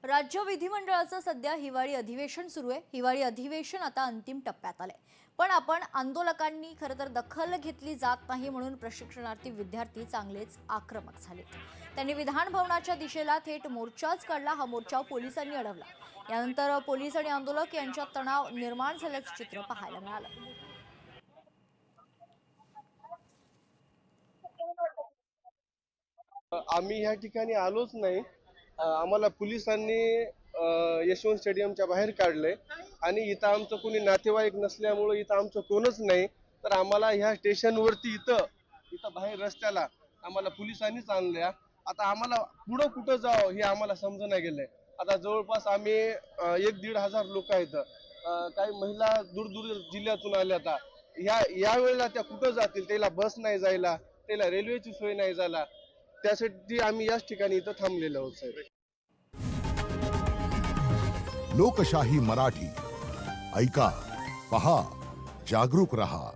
राज्य विधिमंडळाचं सध्या हिवाळी अधिवेशन सुरू आहे। हिवाळी अधिवेशन आता अंतिम टप्प्यात आलंय, पण आपण आंदोलकांनी खरं तर दखल घेतली जात नाही म्हणून प्रशिक्षणार्थी विद्यार्थी चांगलेच आक्रमक झाले। त्यांनी विधान भवनाच्या दिशेला थेट मोर्चाच काढला। हा मोर्चा पोलिसांनी अडवला। यानंतर पोलीस आणि आंदोलक यांच्यात तणाव निर्माण झाल्याचं चित्र पाहायला मिळालं। आम्ही ह्या ठिकाणी आलोच नाही। आम्हाला पोलिसांनी यशवंत स्टेडियमच्या बाहेर काढलंय आणि इथं आमचं कोणी नातेवाईक नसल्यामुळे इथं आमचं कोणच नाही, तर आम्हाला ह्या स्टेशनवरती इथं बाहेर रस्त्याला आम्हाला पोलिसांनीच आणल्या। आता आम्हाला पुढं कुठं जावं हे आम्हाला समजणं गेलंय। आता जवळपास आम्ही 1-1.5 लोक आहेत। काही महिला दूर जिल्ह्यातून आल्या। आता या वेळेला त्या कुठं जातील? त्याला बस नाही जायला, त्याला रेल्वेची सोय नाही झाला, त्यासाठी आम्ही याच ठिकाणी इथं थांबलेलो आहोत साहेब। लोकशाही मराठी ऐका, पहा, जागरूक रहा।